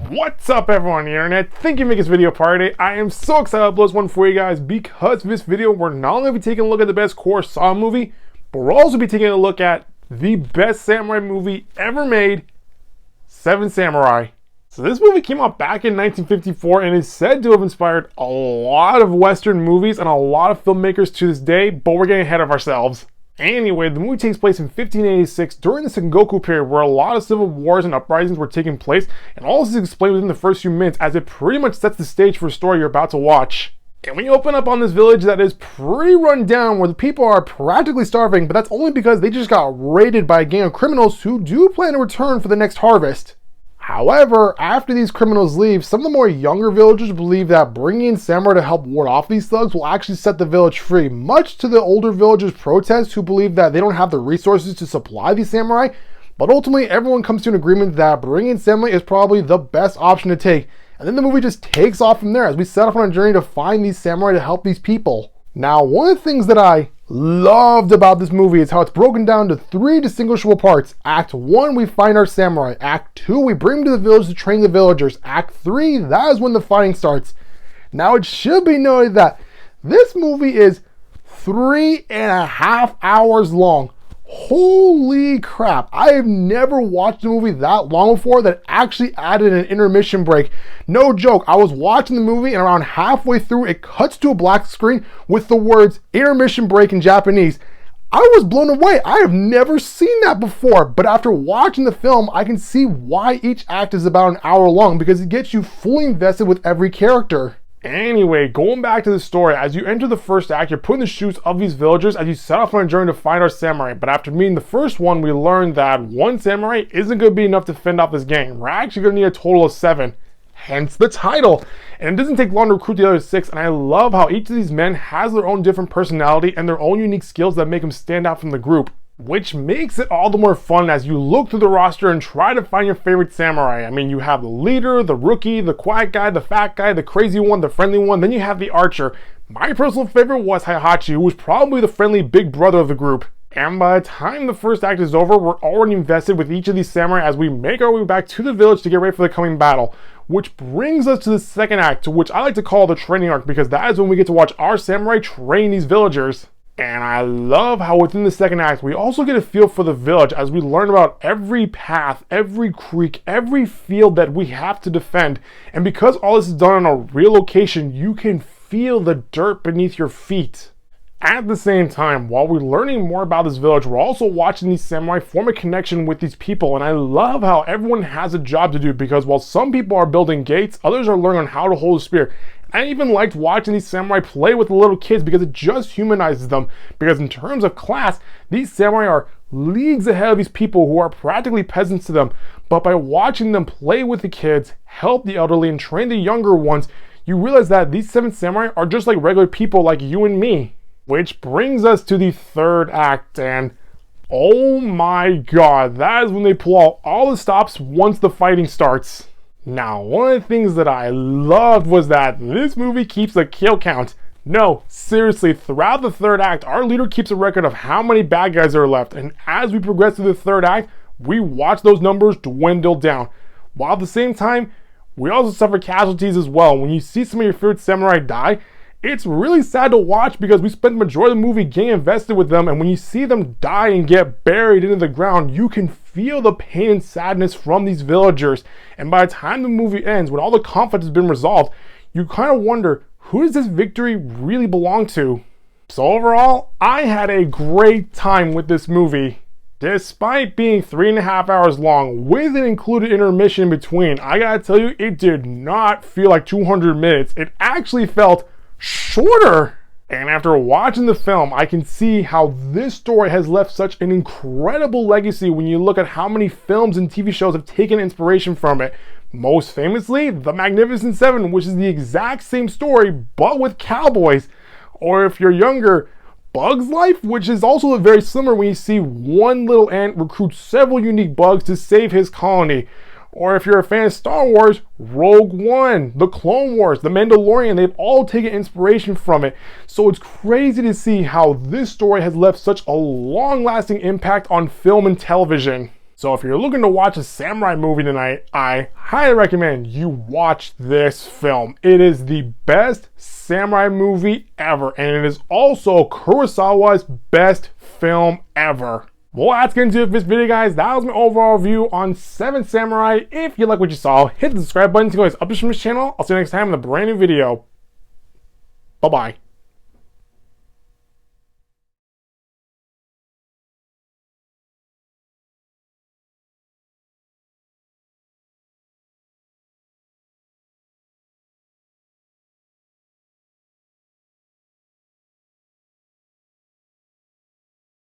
What's up everyone on the internet? Thank you for making this video part today. I am so excited to upload this one for you guys because for this video we're not only going to be taking a look at the best Kurosawa movie, but we'll also be taking a look at the best samurai movie ever made, Seven Samurai. So this movie came out back in 1954 and is said to have inspired a lot of Western movies and a lot of filmmakers to this day, but we're getting ahead of ourselves. Anyway, the movie takes place in 1586 during the Sengoku period where a lot of civil wars and uprisings were taking place, and all this is explained within the first few minutes as it pretty much sets the stage for a story you're about to watch. And we open up on this village that is pretty run down where the people are practically starving, but that's only because they just got raided by a gang of criminals who do plan to return for the next harvest. However, after these criminals leave, some of the more younger villagers believe that bringing in samurai to help ward off these thugs will actually set the village free, much to the older villagers' protest who believe that they don't have the resources to supply these samurai. But ultimately, everyone comes to an agreement that bringing in samurai is probably the best option to take. And then the movie just takes off from there as we set off on a journey to find these samurai to help these people. Now, one of the things that I loved about this movie is how it's broken down to three distinguishable parts. Act 1, we find our samurai. Act 2, we bring them to the village to train the villagers. Act 3, that is when the fighting starts. Now, it should be noted that this movie is 3.5 hours long. Holy crap, I have never watched a movie that long before that actually added an intermission break. No joke, I was watching the movie and around halfway through it cuts to a black screen with the words intermission break in Japanese. I was blown away. I have never seen that before, but after watching the film, I can see why each act is about an hour long because it gets you fully invested with every character. Anyway, going back to the story, as you enter the first act, you're put in the shoes of these villagers as you set off on a journey to find our samurai. But after meeting the first one, we learned that one samurai isn't going to be enough to fend off this gang. We're actually going to need a total of 7, hence the title. And it doesn't take long to recruit the other 6, and I love how each of these men has their own different personality and their own unique skills that make them stand out from the group, which makes it all the more fun as you look through the roster and try to find your favorite samurai. I mean, you have the leader, the rookie, the quiet guy, the fat guy, the crazy one, the friendly one, then you have the archer. My personal favorite was Heihachi, who was probably the friendly big brother of the group. And by the time the first act is over, we're already invested with each of these samurai as we make our way back to the village to get ready for the coming battle. Which brings us to the second act, which I like to call the training arc, because that is when we get to watch our samurai train these villagers. And I love how within the second act, we also get a feel for the village as we learn about every path, every creek, every field that we have to defend. And because all this is done on a real location, you can feel the dirt beneath your feet. At the same time, while we're learning more about this village, we're also watching these samurai form a connection with these people. And I love how everyone has a job to do because while some people are building gates, others are learning on how to hold a spear. I even liked watching these samurai play with the little kids because it just humanizes them. Because in terms of class, these samurai are leagues ahead of these people who are practically peasants to them. But by watching them play with the kids, help the elderly, and train the younger ones, you realize that these 7 samurai are just like regular people like you and me. Which brings us to the third act, and oh my god, that is when they pull out all the stops once the fighting starts. Now, one of the things that I loved was that this movie keeps a kill count. No, seriously, throughout the third act, our leader keeps a record of how many bad guys are left, and as we progress through the third act, we watch those numbers dwindle down. While at the same time, we also suffer casualties as well. When you see some of your favorite samurai die, it's really sad to watch because we spent the majority of the movie getting invested with them, and when you see them die and get buried into the ground, you can feel the pain and sadness from these villagers. And by the time the movie ends, when all the conflict has been resolved, you kind of wonder, who does this victory really belong to? So overall, I had a great time with this movie. Despite being 3.5 hours long, with an included intermission in between, I gotta tell you, it did not feel like 200 minutes. It actually felt shorter. And after watching the film, I can see how this story has left such an incredible legacy when you look at how many films and TV shows have taken inspiration from it. Most famously, The Magnificent Seven, which is the exact same story, but with cowboys. Or if you're younger, Bug's Life, which is also very similar when you see one little ant recruit several unique bugs to save his colony. Or if you're a fan of Star Wars, Rogue One, The Clone Wars, The Mandalorian, they've all taken inspiration from it. So it's crazy to see how this story has left such a long-lasting impact on film and television. So if you're looking to watch a samurai movie tonight, I highly recommend you watch this film. It is the best samurai movie ever, and it is also Kurosawa's best film ever. Well, that's going to do it for this video, guys. That was my overall view on Seven Samurai. If you like what you saw, hit the subscribe button to go updates from this channel. I'll see you next time in a brand new video. Bye-bye.